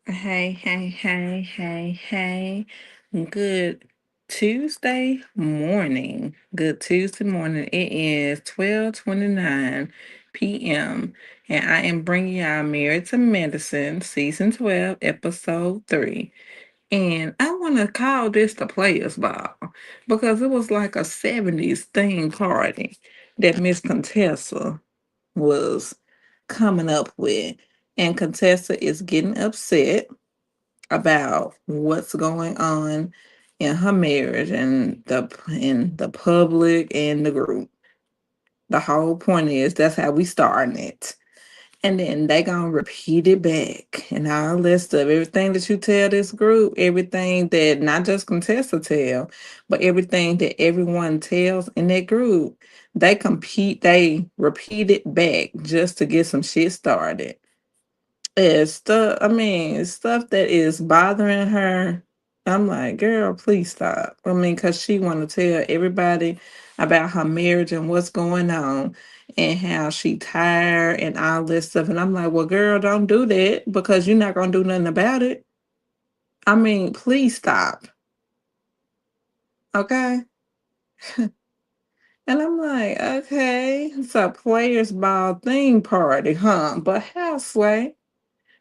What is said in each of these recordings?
Hey. Good Tuesday morning. Good Tuesday morning. It is 12:29 p.m. and I am bringing y'all Married to Medicine, Season 12, Episode 3. And I want to call this the Players Ball because it was like a 70s theme party that Miss Contessa was coming up with. And Contessa is getting upset about what's going on in her marriage and the public and the group. The whole point is that's how we starting it. And then they gonna repeat it back and all this stuff. Everything that you tell this group, everything that not just Contessa tell, but everything that everyone tells in that group, they repeat it back just to get some shit started. It's stuff, I mean, stuff that is bothering her. I'm like, girl, please stop. I mean, because she want to tell everybody about her marriage and what's going on and how she tired and all this stuff. And I'm like, well, girl, don't do that because you're not going to do nothing about it. I mean, please stop. Okay. And I'm like, okay, it's a players ball theme party, huh? But how, Sway?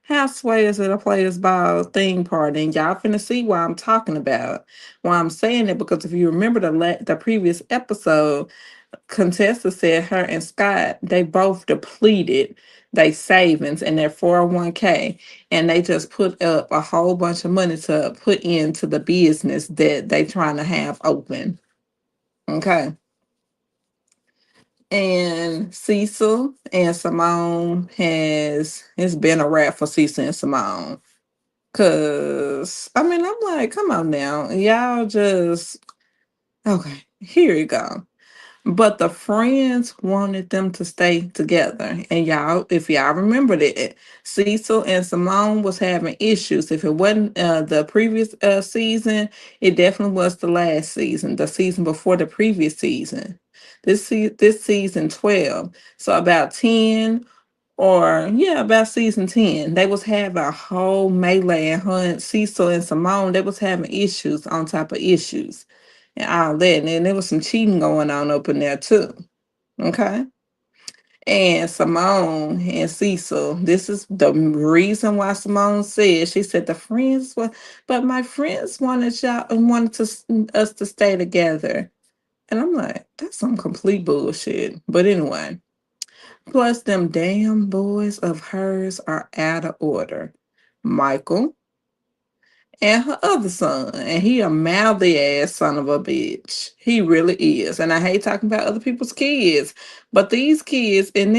How sway is it a players ball theme party? And y'all finna see why I'm talking about why I'm saying it because if you remember the previous episode, Contessa said her and Scott they both depleted their savings and their 401k, and they just put up a whole bunch of money to put into the business that they trying to have open. Okay. And Cecil and Simone has it's been a wrap for Cecil and Simone. Cause I mean, I'm like, come on now. Y'all just okay, here you go. But the friends wanted them to stay together. And y'all, if y'all remember that, Cecil and Simone was having issues. If it wasn't the previous season, it definitely was the last season, the season before the previous season. This season 12. So about 10 or yeah, about season 10, they was having a whole melee and Hunt, Cecil and Simone, they was having issues on top of issues and all that. And then there was some cheating going on up in there too. Okay. And Simone and Cecil, this is the reason why Simone said, she said the friends were, but my friends wanted us to stay together. And I'm like, that's some complete bullshit. But anyway, plus, them damn boys of hers are out of order. Michael and her other son, and he a mouthy ass son of a bitch. He really is. And I hate talking about other people's kids, but these kids and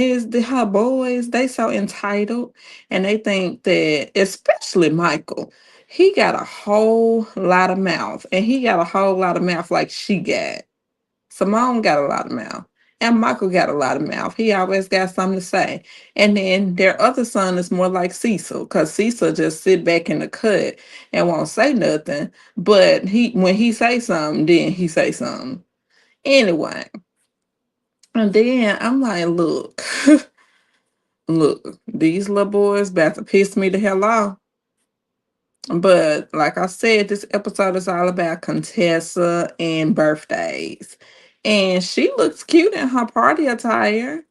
her boys, they so entitled, and they think that, especially Michael, he got a whole lot of mouth, and he got a whole lot of mouth like she got. Simone got a lot of mouth. And Michael got a lot of mouth. He always got something to say. And then their other son is more like Cecil, because Cecil just sit back in the cut and won't say nothing. But when he say something, then he say something. Anyway, and then I'm like, look, look, these little boys about to piss me the hell off. But like I said, this episode is all about Contessa and birthdays. And she looks cute in her party attire.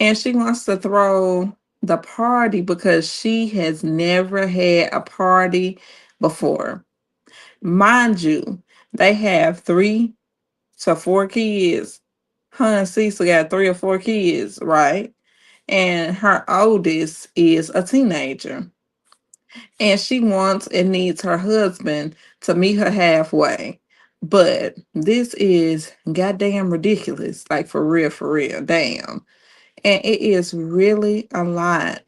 And she wants to throw the party because she has never had a party before. Mind you, they have 3 to 4 kids. Her and Cecil got 3 or 4 kids, right? And her oldest is a teenager. And she wants and needs her husband to meet her halfway. But this is goddamn ridiculous. Like for real. Damn. And it is really a lot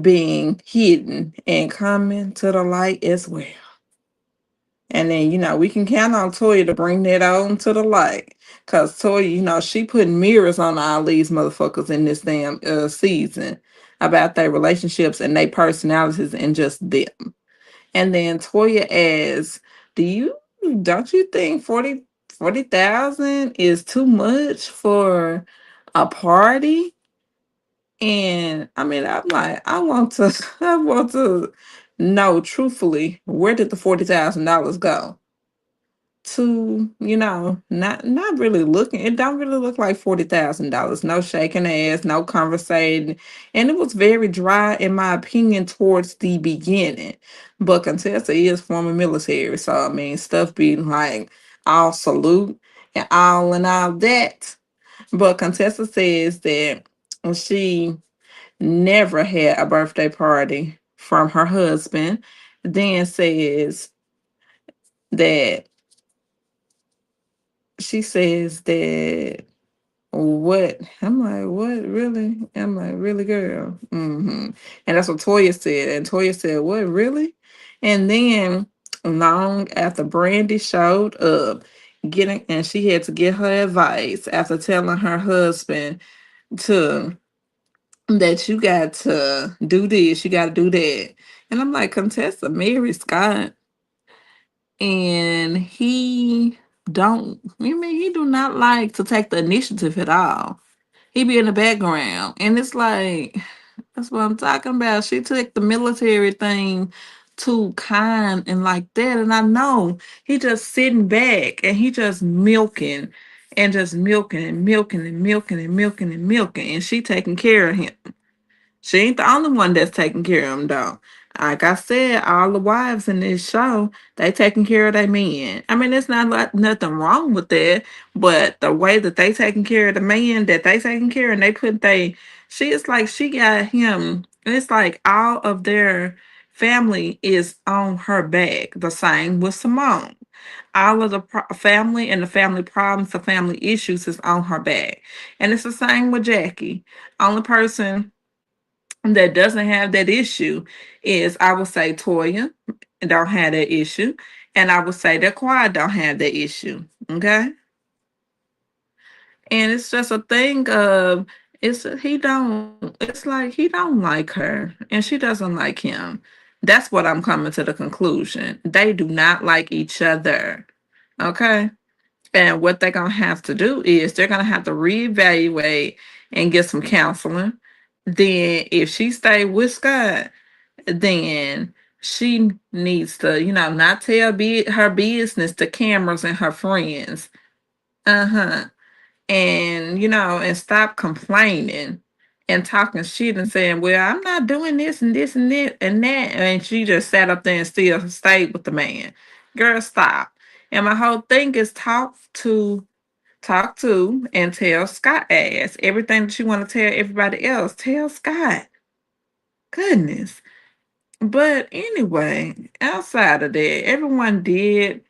being hidden and coming to the light as well. And then, we can count on Toya to bring that on to the light. Because Toya, she putting mirrors on all these motherfuckers in this damn season about their relationships and their personalities and just them. And then Toya asks, don't you think 40,000 is too much for a party? And I mean, I'm like, I want to, I want to no, truthfully, where did the $40,000 go? To, not really looking. It don't really look like $40,000. No shaking ass, no conversating, and it was very dry, in my opinion, towards the beginning. But Contessa is former military, so I mean, stuff be like all salute and all that. But Contessa says that she never had a birthday party from her husband. Then says that she says that what? I'm like, what really? I'm like, really, girl? And that's what Toya said. And Toya said, what, really? And then long after Brandy showed up, getting and she had to get her advice after telling her husband to that you got to do this, you got to do that. And I'm like, Contessa married Scott, and he don't. You mean he do not like to take the initiative at all? He be in the background, and it's like that's what I'm talking about. She took the military thing too kind and like that, and I know he just sitting back and he just milking and just milking and milking and milking and milking and milking, and she taking care of him. She ain't the only one that's taking care of him, though. Like I said, all the wives in this show, they taking care of their men. I mean, it's not like nothing wrong with that, but the way that they taking care of the man that they taking care of, and they put she is like she got him. It's like all of their family is on her back. The same with Simone. All of the family and the family problems, the family issues is on her back, and it's the same with Jackie. Only person that doesn't have that issue is, I would say, Toya don't have that issue, and I would say that Quiet don't have that issue. Okay, and it's just a thing of it's he don't. It's like he don't like her, and she doesn't like him. That's what I'm coming to the conclusion. They do not like each other. Okay, and what they're gonna have to do is they're gonna have to reevaluate and get some counseling. Then, if she stay with Scott, then she needs to, not tell her business to cameras and her friends. Uh-huh. And, and stop complaining and talking shit and saying, well, I'm not doing this and this and that and that. And she just sat up there and still stayed with the man. Girl, stop. And my whole thing is talk to and tell Scott ass everything that you want to tell everybody else. Tell Scott. Goodness. But anyway, outside of that, everyone did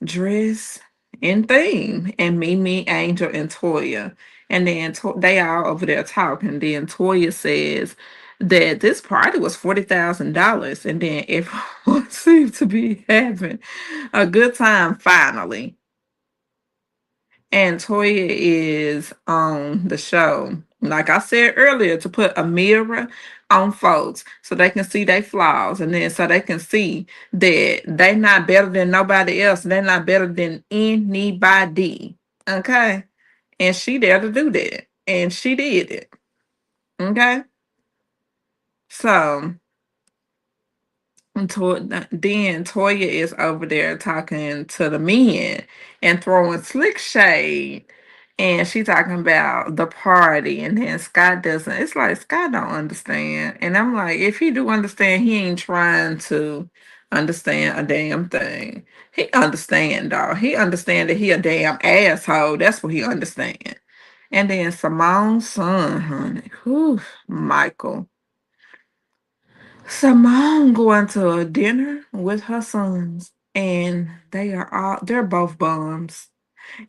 dress in theme, and Mimi, Angel, and Toya. And then they are over there talking. Then Toya says that this party was $40,000, and then everyone seemed to be having a good time finally. And Toya is on the show, like I said earlier, to put a mirror on folks so they can see their flaws, and then so they can see that they not better than nobody else. They're not better than anybody. Okay. And she there to do that. And she did it. Okay. So then Toya is over there talking to the men and throwing slick shade. And she talking about the party. And then Scott doesn't. It's like Scott don't understand. And I'm like, if he do understand, he ain't trying to understand a damn thing. He understand, dog. He understand that he a damn asshole. That's what he understand. And then Simone's son, honey. Whew, Michael. Simone going to a dinner with her sons, and they're both bums,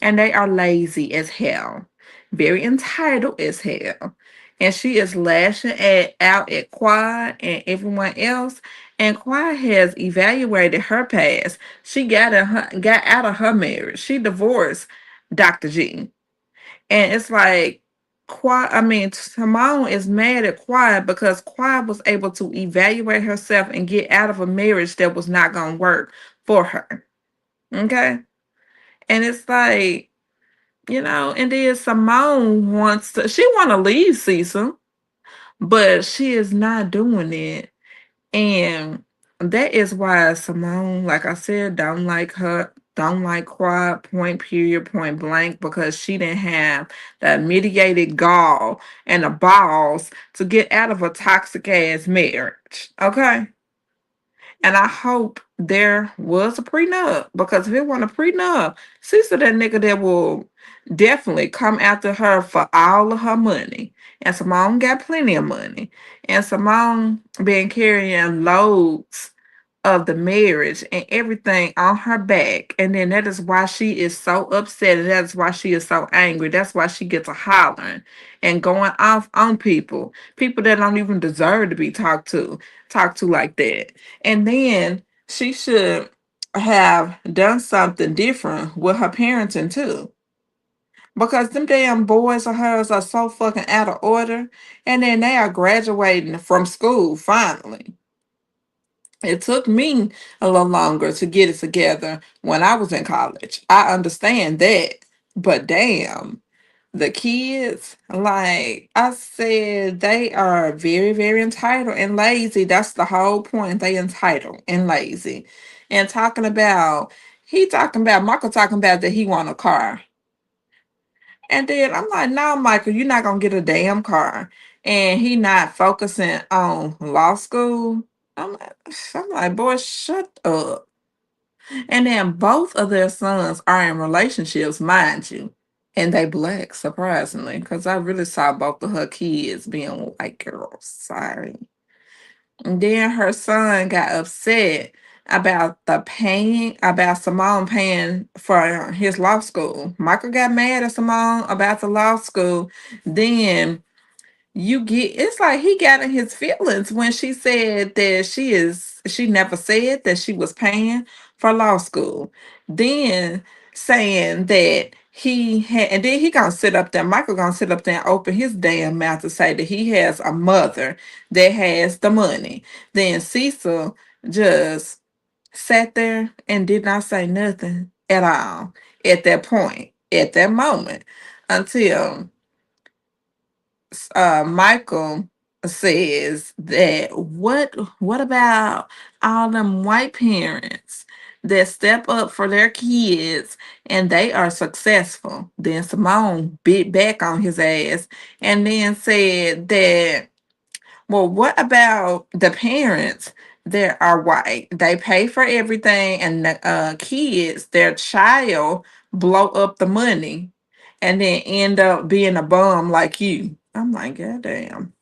and they are lazy as hell, very entitled as hell. And she is lashing out at Quad and everyone else. And Quad has evaluated her past. She got out of her marriage. She divorced Dr. G. And it's like Simone is mad at Quiet because Quiet was able to evaluate herself and get out of a marriage that was not gonna work for her. Okay. And it's like, and then Simone she wanna leave Cecil, but she is not doing it And that is why Simone, like I said, don't like her, don't like Quad, point period, point blank, because she didn't have the mitigated gall and the balls to get out of a toxic ass marriage. Okay. And I hope there was a prenup, because if it wasn't a prenup, sister, that nigga that will definitely come after her for all of her money. And Simone got plenty of money. And Simone been carrying loads of the marriage and everything on her back. And then that is why she is so upset. And that is why she is so angry. That's why she gets a hollering and going off on people. People that don't even deserve to be talked to like that. And then she should have done something different with her parenting too. Because them damn boys of hers are so fucking out of order. And then they are graduating from school finally. It took me a little longer to get it together when I was in college. I understand that. But damn, the kids, like I said, they are very, very entitled and lazy. That's the whole point. They entitled and lazy. And Michael talking about that he want a car. And then I'm like, no, Michael, you're not gonna get a damn car. And he not focusing on law school. I'm like, boy, shut up. And then both of their sons are in relationships, mind you. And they black, surprisingly, because I really saw both of her kids being white girls. Sorry. And then her son got upset about Simone paying for his law school. Michael got mad at Simone about the law school. Then it's like he got in his feelings when she said that she never said that she was paying for law school. Then saying that he had, and then he gonna sit up there, Michael gonna sit up there and open his damn mouth to say that he has a mother that has the money. Then Cecil just sat there and did not say nothing at all at that point, at that moment, until Michael says that what about all them white parents that step up for their kids and they are successful? Then Simone bit back on his ass and then said that, well, what about the parents that are white? They pay for everything, and the kids, their child, blow up the money and then end up being a bum like you. I'm like, God damn.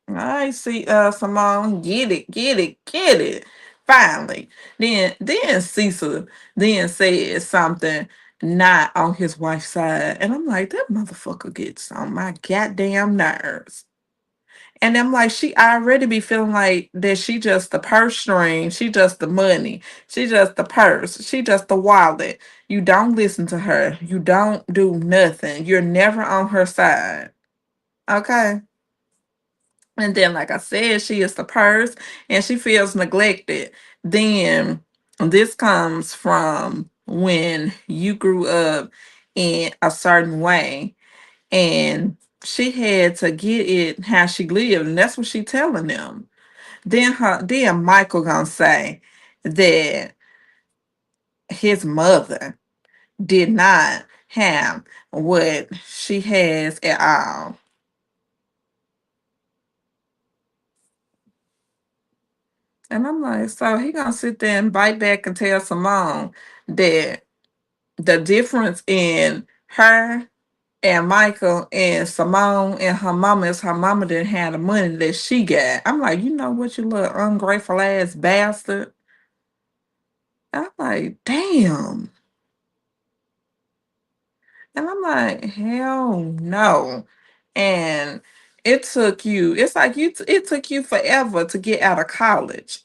I see Simone, get it. Finally. Then Cecil then said something not on his wife's side. And I'm like, that motherfucker gets on my goddamn nerves. And I'm like, she already be feeling like that she just the purse string, she just the money, she just the purse, she just the wallet. You don't listen to her. You don't do nothing. You're never on her side. Okay. And then, like I said, she is the purse and she feels neglected. Then this comes from when you grew up in a certain way and she had to get it how she lived, and that's what she telling them. Then Michael gonna say that his mother did not have what she has at all. And I'm like, so he gonna sit there and bite back and tell Simone that the difference in her and Michael and Simone and her mama is her mama didn't have the money that she got. I'm like, you know what, you little ungrateful ass bastard. I'm like, damn. And I'm like, hell no. And it's like it took you forever to get out of college.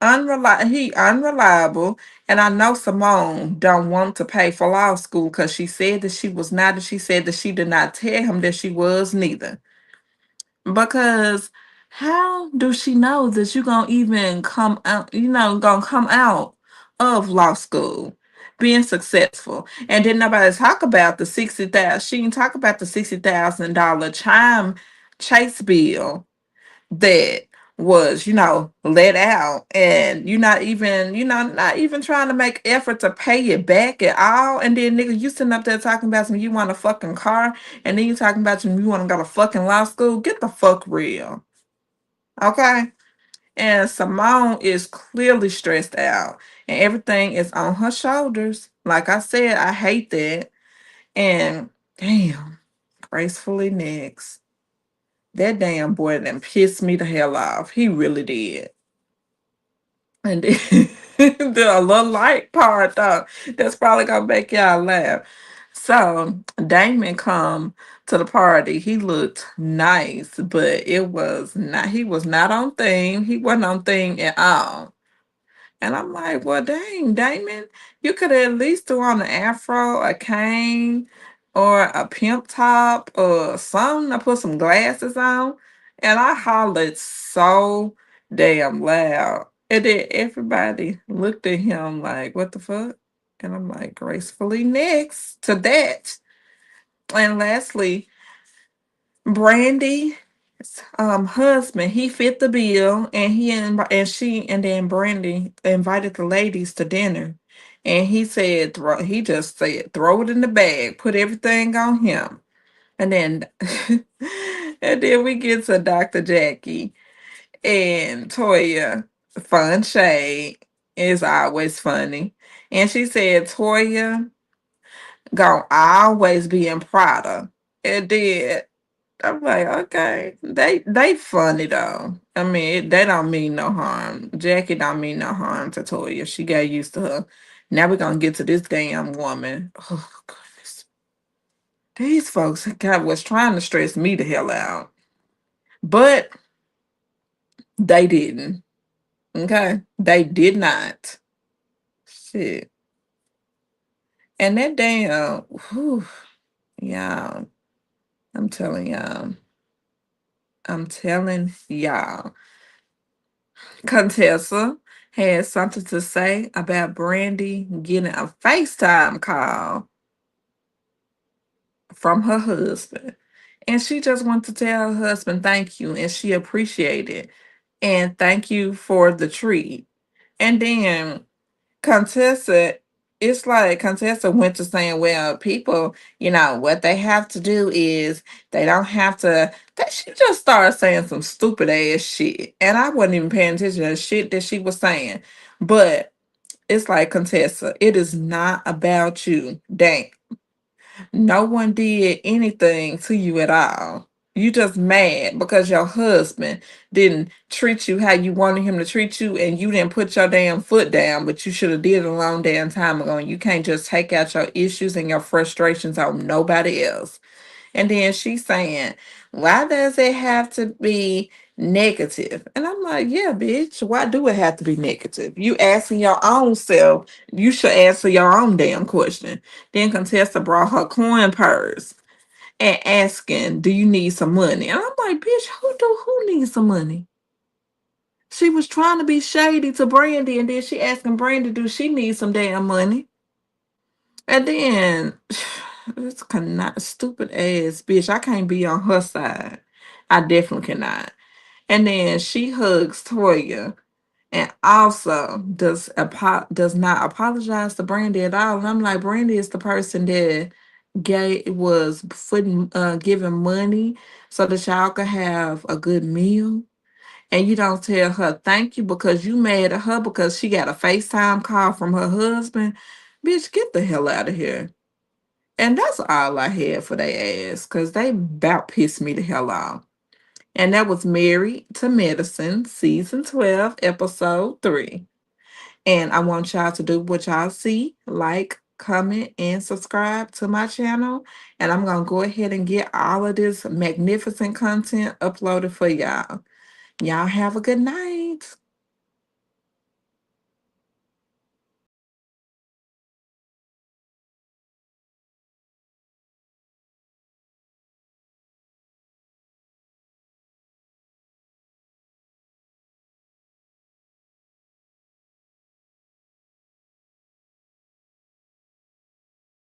He unreliable, and I know Simone don't want to pay for law school because she said that she was not, and she said that she did not tell him that she was neither. Because how do she know that you're gonna even come out, gonna come out of law school being successful? And then nobody talk about the 60,000. She didn't talk about the $60,000 chime chase bill that was, let out, and not even trying to make effort to pay it back at all. And then nigga, you sitting up there talking about some you want a fucking car, and then you talking about some you want to go to fucking law school. Get the fuck real. Okay? And Simone is clearly stressed out. And everything is on her shoulders. Like I said, I hate that. And damn, gracefully next. That damn boy done pissed me the hell off. He really did. And then the little light part though, that's probably gonna make y'all laugh. So Damon come to the party. He looked nice, but he was not on theme. He wasn't on theme at all. And I'm like, well, dang, Damon, you could at least do on an afro, a cane, or a pimp top, or something to put some glasses on. And I hollered so damn loud. And then everybody looked at him like, what the fuck? And I'm like, gracefully next to that. And lastly, Brandy husband, he fit the bill, and then Brandy invited the ladies to dinner, and he just said throw it in the bag, put everything on him. And then and then we get to Dr. Jackie and Toya. Fun shade is always funny. And she said Toya gonna always be in Prada. It did. I'm like, okay, they funny though. I mean, they don't mean no harm. Jackie don't mean no harm to Toya. She got used to her. Now we're gonna get to this damn woman. Oh goodness, these folks God was trying to stress me the hell out, but they didn't. Okay, they did not. Shit, and that damn, whew, y'all. I'm telling y'all. I'm telling y'all. Contessa had something to say about Brandy getting a FaceTime call from her husband. And she just wanted to tell her husband thank you, and she appreciated it. And thank you for the treat. And then Contessa, it's like Contessa went to saying, well, people, what they have to do is they don't have to. That she just started saying some stupid ass shit. And I wasn't even paying attention to the shit that she was saying. But it's like, Contessa, it is not about you. Dang. No one did anything to you at all. You just mad because your husband didn't treat you how you wanted him to treat you, and you didn't put your damn foot down, but you should have did it a long damn time ago. And you can't just take out your issues and your frustrations on nobody else. And then she's saying, why does it have to be negative? And I'm like, yeah, bitch, why do it have to be negative? You asking your own self, you should answer your own damn question. Then Contessa brought her coin purse and asking, do you need some money? And I'm like, bitch, who needs some money? She was trying to be shady to Brandy, and then she asking Brandy, do she need some damn money? And then this cannot stupid ass bitch. I can't be on her side. I definitely cannot. And then she hugs Toya and also does not apologize to Brandy at all. And I'm like, Brandy is the person that was giving money so that y'all could have a good meal. And you don't tell her thank you because you mad at her because she got a FaceTime call from her husband. Bitch, get the hell out of here. And that's all I had for they ass, because they about pissed me the hell off. And that was Married to Medicine, Season 12, Episode 3. And I want y'all to do what y'all see, like, comment, and subscribe to my channel. And I'm going to go ahead and get all of this magnificent content uploaded for y'all. Y'all have a good night.